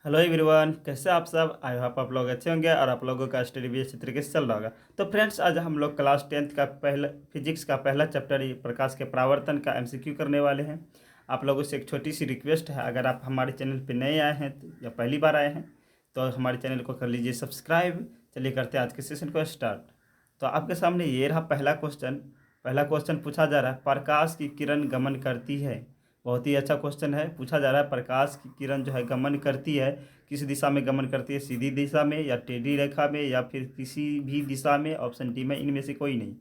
Hello everyone, कैसे आप सब। आई होप आप लोग अच्छे होंगे और आप लोगों का स्टडी भी अच्छी तरीके से चल रहा होगा। तो फ्रेंड्स, आज हम लोग क्लास 10th का पहला फिजिक्स का पहला चैप्टर प्रकाश के परावर्तन का एमसीक्यू करने वाले हैं। आप लोगों से एक छोटी सी रिक्वेस्ट है, अगर आप हमारे चैनल पर नए आए हैं या पहली बार आए हैं तो हमारे चैनल को कर लीजिए सब्सक्राइब। चलिए करते हैं आज के सेशन को स्टार्ट। तो आपके सामने ये रहा पहला क्वेश्चन पूछा जा रहा है, प्रकाश की किरण गमन करती है। बहुत ही अच्छा क्वेश्चन है। पूछा जा रहा है प्रकाश की किरण जो है गमन करती है, किस दिशा में गमन करती है, सीधी दिशा में या टेढ़ी रेखा में या फिर किसी भी दिशा में। ऑप्शन डी में इनमें से कोई नहीं।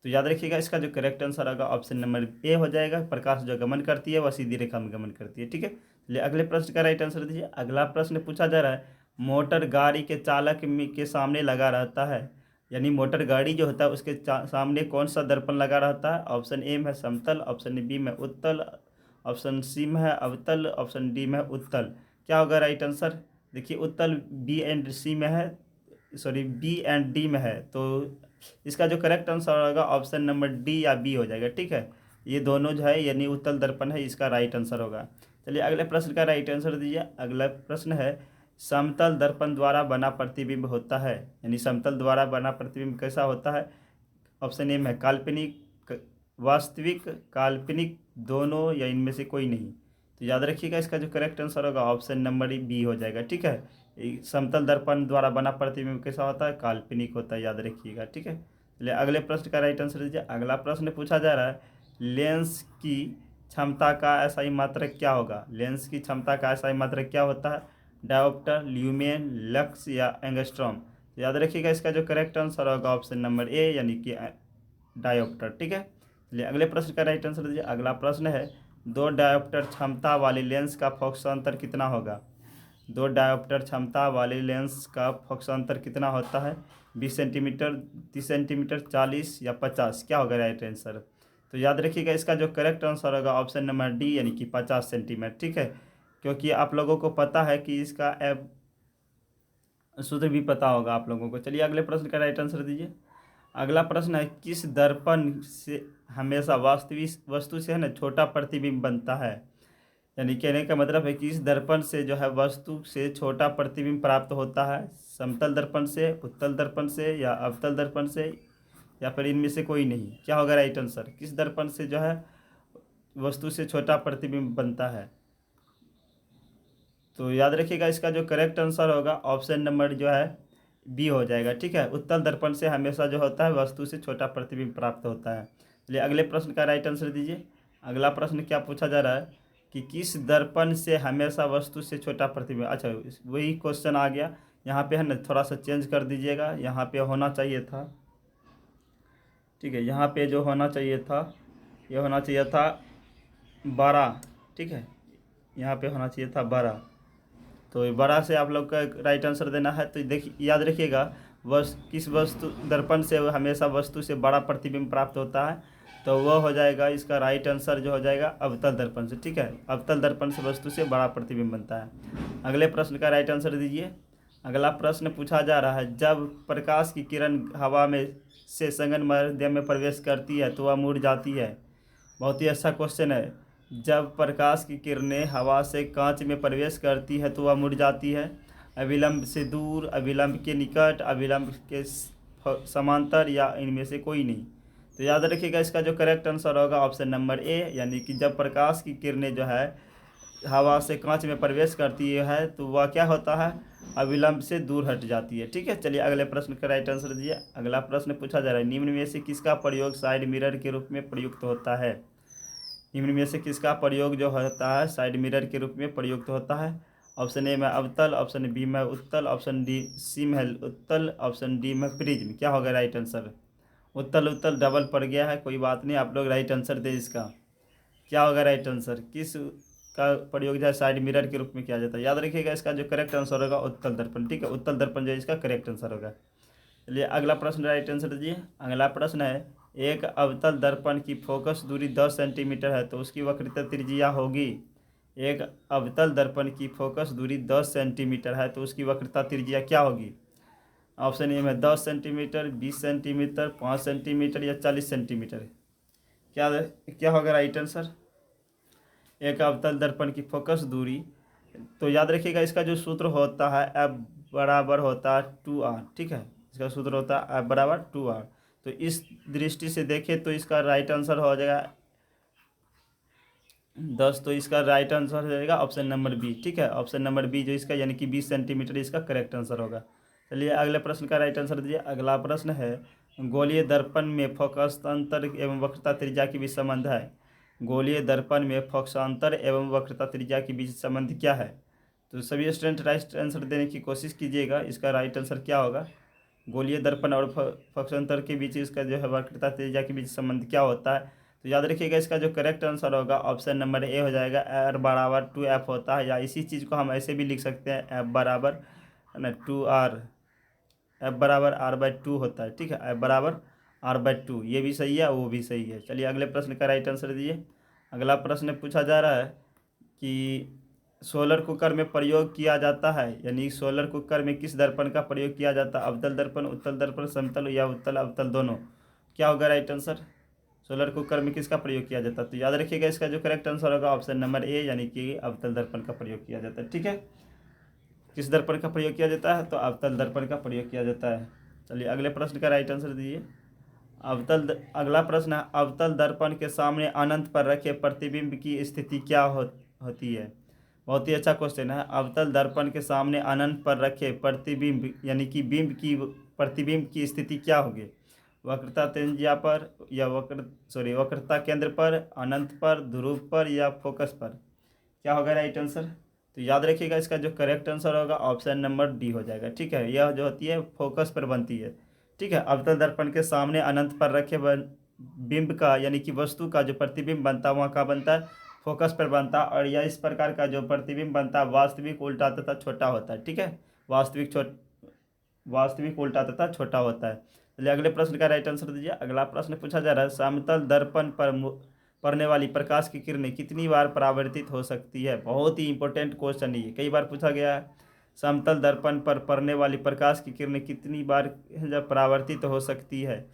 तो याद रखिएगा, इसका जो करेक्ट आंसर होगा ऑप्शन नंबर ए हो जाएगा। प्रकाश जो गमन करती है वह सीधी रेखा में गमन करती है। ठीक है, चलिए अगले प्रश्न का राइट आंसर दीजिए। अगला प्रश्न पूछा जा रहा है, मोटर गाड़ी के चालक के सामने लगा रहता है, यानी मोटर गाड़ी जो होता है उसके सामने कौन सा दर्पण लगा रहता है। ऑप्शन ए में है समतल, ऑप्शन बी में उत्तल, ऑप्शन सी में है अवतल, ऑप्शन डी में है उत्तल। क्या होगा राइट आंसर। देखिए, उत्तल बी एंड सी में है, सॉरी बी एंड डी में है। तो इसका जो करेक्ट आंसर होगा ऑप्शन नंबर डी या बी हो जाएगा। ठीक है, ये दोनों जो है यानी उत्तल दर्पण है, इसका राइट आंसर होगा। चलिए अगले प्रश्न का राइट आंसर दीजिए। अगला प्रश्न है, समतल दर्पण द्वारा बना प्रतिबिंब होता है, यानी समतल द्वारा बना प्रतिबिंब कैसा होता है। ऑप्शन ए में काल्पनिक, वास्तविक, काल्पनिक, दोनों या इनमें से कोई नहीं। तो याद रखिएगा, इसका जो करेक्ट आंसर होगा ऑप्शन नंबर बी हो जाएगा। ठीक है, समतल दर्पण द्वारा बना प्रतिबिंब कैसा होता है, काल्पनिक होता है, याद रखिएगा। ठीक है, चलिए अगले प्रश्न का राइट आंसर दीजिए। अगला प्रश्न पूछा जा रहा है, लेंस की क्षमता का एसआई मात्रक क्या होगा। लेंस की क्षमता का एसआई मात्रक क्या होता है, डायोप्टर, ल्यूमेन, लक्स या एंगस्ट्रॉम। तो याद रखिएगा, इसका जो करेक्ट आंसर होगा ऑप्शन नंबर ए यानी कि डायोप्टर। ठीक है, चलिए अगले प्रश्न का राइट आंसर दीजिए। अगला प्रश्न है, दो डायोप्टर क्षमता वाले लेंस का फोकस अंतर कितना होगा। दो डायोप्टर क्षमता वाले लेंस का फोकस अंतर कितना होता है, 20 सेंटीमीटर, 30 सेंटीमीटर, 40 या 50। क्या होगा राइट आंसर। तो याद रखिएगा, इसका जो करेक्ट आंसर होगा ऑप्शन नंबर डी यानी कि 50 सेंटीमीटर। ठीक है, क्योंकि आप लोगों को पता है कि इसका सूत्र भी पता होगा आप लोगों को। चलिए अगले प्रश्न का राइट आंसर दीजिए। अगला प्रश्न है, किस दर्पण से हमेशा वास्तविक वस्तु से है ना छोटा प्रतिबिंब बनता है। यानी कहने का मतलब है कि इस दर्पण से जो है वस्तु से छोटा प्रतिबिंब प्राप्त होता है। समतल दर्पण से, उत्तल दर्पण से या अवतल दर्पण से या फिर इनमें से कोई नहीं। क्या होगा राइट आंसर, किस दर्पण से जो है वस्तु से छोटा प्रतिबिंब बनता है। तो याद रखिएगा, इसका जो करेक्ट आंसर होगा ऑप्शन नंबर जो है बी हो जाएगा। ठीक है, उत्तल दर्पण से हमेशा जो होता है वस्तु से छोटा प्रतिबिंब प्राप्त होता है। चलिए अगले प्रश्न का राइट आंसर दीजिए। अगला प्रश्न क्या पूछा जा रहा है कि किस दर्पण से हमेशा वस्तु से छोटा प्रतिबिंब। अच्छा, वही क्वेश्चन आ गया। यहाँ पे है ना, थोड़ा सा चेंज कर दीजिएगा। यहाँ पे होना चाहिए था, ठीक है, यहाँ पे जो होना चाहिए था ये होना चाहिए था 12। ठीक है, यहाँ पे होना चाहिए था 12। तो बड़ा से आप लोग का राइट आंसर देना है। तो देखिए, याद रखिएगा, किस वस्तु दर्पण से हमेशा वस्तु से बड़ा प्रतिबिंब प्राप्त होता है। तो वह हो जाएगा, इसका राइट आंसर जो हो जाएगा अवतल दर्पण से। ठीक है, अवतल दर्पण से वस्तु से बड़ा प्रतिबिंब बनता है। अगले प्रश्न का राइट आंसर दीजिए। अगला प्रश्न पूछा जा रहा है, जब प्रकाश की किरण हवा में से संगन माध्यम में प्रवेश करती है तो वह मुड़ जाती है। बहुत ही अच्छा क्वेश्चन है। जब प्रकाश की किरणें हवा से कांच में प्रवेश करती है तो वह मुड़ जाती है। अविलंब से दूर, अविलंब के निकट, अविलंब के समांतर या इनमें से कोई नहीं। तो याद रखिएगा, इसका जो करेक्ट आंसर होगा ऑप्शन नंबर ए यानी कि जब प्रकाश की किरणें जो है हवा से कांच में प्रवेश करती है तो वह क्या होता है, अविलंब से दूर हट जाती है। ठीक है, चलिए अगले प्रश्न का राइट आंसर दीजिए। अगला प्रश्न पूछा जा रहा है, निम्न में से किसका प्रयोग साइड मिरर के रूप में प्रयुक्त होता है। निम्न में से किसका प्रयोग जो होता है साइड मिरर के रूप में प्रयुक्त होता है। ऑप्शन ए में अवतल, ऑप्शन बी में उत्तल, ऑप्शन डी सी में उत्तल, ऑप्शन डी में प्रिज्म। क्या होगा राइट आंसर। उत्तल उत्तल डबल पड़ गया है, कोई बात नहीं, आप लोग राइट आंसर दे इसका। क्या होगा राइट आंसर, किस का प्रयोग जो है साइड मिरर के रूप में किया जाता है। याद रखिएगा, इसका जो करेक्ट आंसर होगा उत्तल दर्पण। ठीक है, उत्तल दर्पण जो है इसका करेक्ट आंसर होगा। चलिए अगला प्रश्न राइट आंसर दीजिए। अगला प्रश्न है, एक अवतल दर्पण की फोकस दूरी 10 सेंटीमीटर है तो उसकी वक्रता त्रिज्या होगी। एक अवतल दर्पण की फोकस दूरी 10 सेंटीमीटर है तो उसकी वक्रता त्रिज्या क्या होगी। ऑप्शन ए में 10 सेंटीमीटर, 20 सेंटीमीटर, 5 सेंटीमीटर या 40 सेंटीमीटर। क्या क्या होगा राइट आंसर। एक अवतल दर्पण की फोकस दूरी तो याद रखिएगा इसका जो सूत्र होता है F बराबर होता है 2R, ठीक है। इसका सूत्र होता है F बराबर 2R। तो इस दृष्टि से देखें तो इसका राइट आंसर हो जाएगा 10। तो इसका राइट आंसर हो जाएगा ऑप्शन नंबर बी, ठीक है। ऑप्शन नंबर बी जो इसका यानी कि 20 सेंटीमीटर इसका करेक्ट आंसर होगा। चलिए अगले प्रश्न का राइट आंसर दीजिए। अगला प्रश्न है, गोलीय दर्पण में फोकसांतर एवं वक्रता त्रिज्या के बीच संबंध है। गोलीय दर्पण में फोकसांतर एवं वक्रता त्रिज्या के बीच संबंध क्या है? तो सभी स्टूडेंट राइट आंसर देने की कोशिश कीजिएगा। इसका राइट आंसर क्या होगा? गोलीय दर्पण और फोकसांतर के बीच इसका जो है वक्रता त्रिज्या के बीच संबंध क्या होता है? तो याद रखिएगा इसका जो करेक्ट आंसर होगा ऑप्शन नंबर ए हो जाएगा। R बराबर 2F होता है, या इसी चीज़ को हम ऐसे भी लिख सकते हैं F बराबर ना 2R, F बराबर R/2 होता है, ठीक है। F बराबर R/2, ये भी सही है वो भी सही है। चलिए अगले प्रश्न का राइट आंसर दीजिए। अगला प्रश्न पूछा जा रहा है कि सोलर कुकर में प्रयोग किया जाता है, यानी सोलर कुकर में किस दर्पण का प्रयोग किया जाता है? अवतल दर्पण, उत्तल दर्पण, समतल या उत्तल अवतल दोनों? क्या होगा राइट आंसर? सोलर कुकर में किसका प्रयोग किया जाता है? तो याद रखिएगा इसका जो करेक्ट आंसर होगा ऑप्शन नंबर ए, यानी कि अवतल दर्पण का प्रयोग किया जाता है, ठीक है। किस दर्पण का प्रयोग किया जाता है? तो अवतल दर्पण का प्रयोग किया जाता है। चलिए अगले प्रश्न का राइट आंसर दीजिए। अगला प्रश्न है, अवतल दर्पण के सामने अनंत पर रखे प्रतिबिंब की स्थिति क्या होती है? बहुत ही अच्छा क्वेश्चन है। अवतल दर्पण के सामने अनंत पर रखे प्रतिबिंब यानी कि प्रतिबिंब की स्थिति क्या होगी? वक्रता त्रिज्या पर, या वक्रता केंद्र पर, अनंत पर, ध्रुव पर, या फोकस पर? क्या होगा राइट आंसर? तो याद रखिएगा इसका जो करेक्ट आंसर होगा ऑप्शन नंबर डी हो जाएगा, ठीक है। यह जो होती है फोकस पर बनती है, ठीक है। अवतल दर्पण के सामने अनंत पर रखे बिंब का यानी कि वस्तु का जो प्रतिबिंब बनता है वहाँ का बनता है फोकस पर बनता है, और यह इस प्रकार का जो प्रतिबिंब बनता है वास्तविक उल्टा तथा छोटा होता है, ठीक है। वास्तविक उल्टा तथा छोटा होता है। चलिए अगले प्रश्न का राइट आंसर दीजिए। अगला प्रश्न पूछा जा रहा है, समतल दर्पण पर पड़ने वाली प्रकाश की किरणें कितनी बार परावर्तित हो सकती है? बहुत ही इंपॉर्टेंट क्वेश्चन है, कई बार पूछा गया है। समतल दर्पण पर पड़ने वाली प्रकाश की किरणें कितनी बार जब परावर्तित हो सकती है?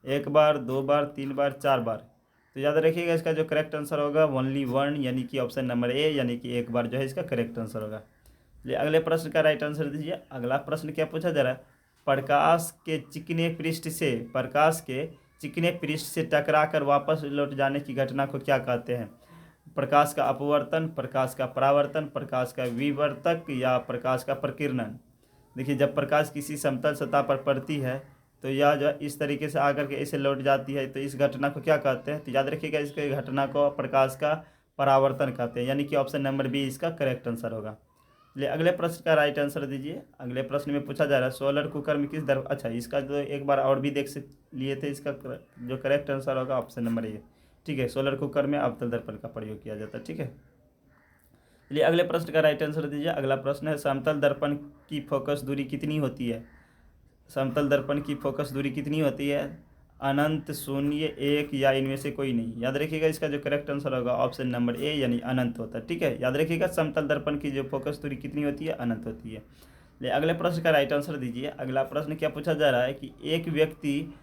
1 बार, 2 बार, 3 बार, 4 बार? तो याद रखिएगा इसका जो करेक्ट आंसर होगा ओनली 1, यानी कि ऑप्शन नंबर ए, यानी कि 1 बार जो है इसका करेक्ट आंसर होगा। चलिए अगले प्रश्न का राइट आंसर दीजिए। अगला प्रश्न क्या पूछा जा रहा है, प्रकाश के चिकने पृष्ठ से टकराकर वापस लौट जाने की घटना को क्या कहते हैं? प्रकाश का अपवर्तन, प्रकाश का परावर्तन, प्रकाश का विवर्तक, या प्रकाश का प्रकीर्णन? देखिए जब प्रकाश किसी समतल सतह पर पड़ती है तो यह जो इस तरीके से आकर के ऐसे लौट जाती है, तो इस घटना को क्या कहते हैं? तो याद रखिएगा इसके घटना को प्रकाश का परावर्तन कहते हैं, यानी कि ऑप्शन नंबर बी इसका करेक्ट आंसर होगा। चलिए अगले प्रश्न का राइट आंसर दीजिए। अगले प्रश्न में पूछा जा रहा है, सोलर कुकर में किस अच्छा इसका जो एक बार और भी देख लिए थे, इसका जो करेक्ट आंसर होगा ऑप्शन नंबर ए, ठीक है। सोलर कुकर में अवतल दर्पण का प्रयोग किया जाता है, ठीक है। चलिए अगले प्रश्न का राइट आंसर दीजिए। अगला प्रश्न है, समतल दर्पण की फोकस दूरी कितनी होती है? समतल दर्पण की फोकस दूरी कितनी होती है? अनंत, शून्य, 1, या इनमें से कोई नहीं? याद रखिएगा इसका जो करेक्ट आंसर होगा ऑप्शन नंबर ए, यानी अनंत होता है, ठीक है। याद रखिएगा समतल दर्पण की जो फोकस दूरी कितनी होती है? अनंत होती है। ले अगले प्रश्न का राइट आंसर दीजिए। अगला प्रश्न क्या पूछा जा रहा है कि एक व्यक्ति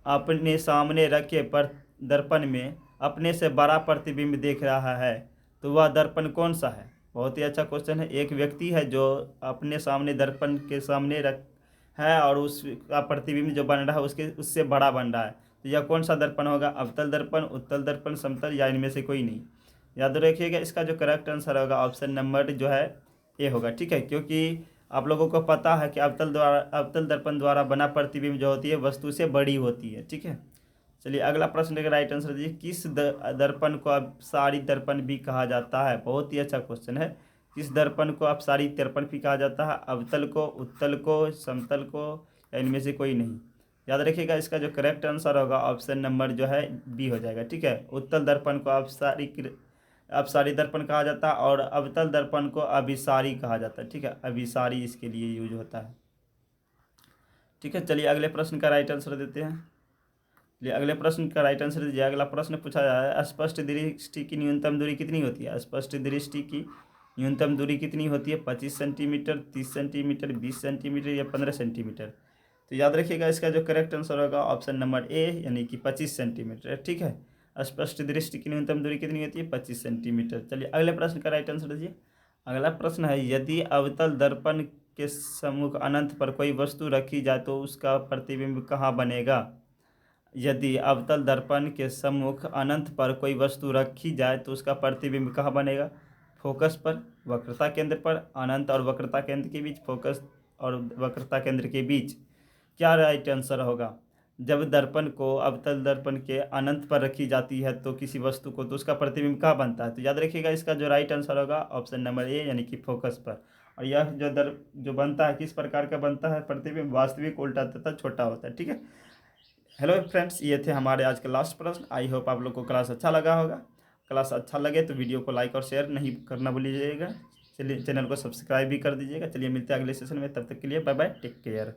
अपने सामने रखे पर दर्पण में अपने से बड़ा प्रतिबिंब देख रहा है, तो वह दर्पण कौन सा है? बहुत ही अच्छा क्वेश्चन है। एक व्यक्ति है जो अपने सामने दर्पण के सामने रख है और उसका प्रतिबिंब जो बन रहा है उससे बड़ा बन रहा है, तो यह कौन सा दर्पण होगा? अवतल दर्पण, उत्तल दर्पण, समतल, या इनमें से कोई नहीं? याद रखिएगा इसका जो करेक्ट आंसर होगा ऑप्शन नंबर जो है ए होगा, ठीक है। क्योंकि आप लोगों को पता है कि अवतल दर्पण द्वारा बना प्रतिबिंब जो होती है वस्तु से बड़ी होती है, ठीक है। चलिए अगला प्रश्न का राइट आंसर दीजिए। किस दर्पण को अपसारी दर्पण भी कहा जाता है? बहुत ही अच्छा क्वेश्चन है। किस दर्पण को अपसारी दर्पण भी कहा जाता है? अवतल को, उत्तल को, समतल को, या इनमें से कोई नहीं? याद रखिएगा इसका जो करेक्ट आंसर होगा ऑप्शन नंबर जो है बी हो जाएगा, ठीक है। उत्तल दर्पण को अपसारी दर्पण कहा जाता है और अवतल दर्पण को अभिसारी कहा जाता है, ठीक है। अभिसारी इसके लिए यूज होता है, ठीक है। चलिए अगले प्रश्न का राइट आंसर देते हैं। चलिए अगले प्रश्न का राइट आंसर दीजिए। अगला प्रश्न पूछा जा रहा है, स्पष्ट दृष्टि की न्यूनतम दूरी कितनी होती है? स्पष्ट दृष्टि की न्यूनतम दूरी कितनी होती है? 25 सेंटीमीटर, 30 सेंटीमीटर, 20 सेंटीमीटर, या 15 सेंटीमीटर? तो याद रखिएगा इसका जो करेक्ट आंसर होगा ऑप्शन नंबर ए, यानी कि 25 सेंटीमीटर, ठीक है। स्पष्ट दृष्टि की न्यूनतम दूरी कितनी होती है? 25 सेंटीमीटर। चलिए अगले प्रश्न का राइट आंसर दीजिए। अगला प्रश्न है, यदि अवतल दर्पण के सम्मुख अनंत पर कोई वस्तु रखी जाए तो उसका प्रतिबिंब कहाँ बनेगा। यदि अवतल दर्पण के सम्मुख अनंत पर कोई वस्तु रखी जाए तो उसका प्रतिबिंब कहाँ बनेगा। फोकस पर, वक्रता केंद्र पर, अनंत और वक्रता केंद्र के बीच, फोकस और वक्रता केंद्र के बीच। क्या राइट आंसर होगा। जब दर्पण को अवतल दर्पण के अनंत पर रखी जाती है तो किसी वस्तु को, तो उसका प्रतिबिंब कहाँ बनता है। तो याद रखिएगा, इसका जो राइट आंसर होगा ऑप्शन नंबर ए यानी कि फोकस पर। और यह जो बनता है किस प्रकार का बनता है प्रतिबिंब, वास्तविक, उल्टा तथा छोटा होता है। ठीक है। हेलो फ्रेंड्स, ये थे हमारे आज के लास्ट प्रश्न। आई होप आप लोग को क्लास अच्छा लगा होगा। क्लास अच्छा लगे तो वीडियो को लाइक और शेयर नहीं करना भूलिएगा। चलिए, चैनल को सब्सक्राइब भी कर दीजिएगा। चलिए मिलते हैं अगले सेशन में, तब तक के लिए बाय बाय, टेक केयर।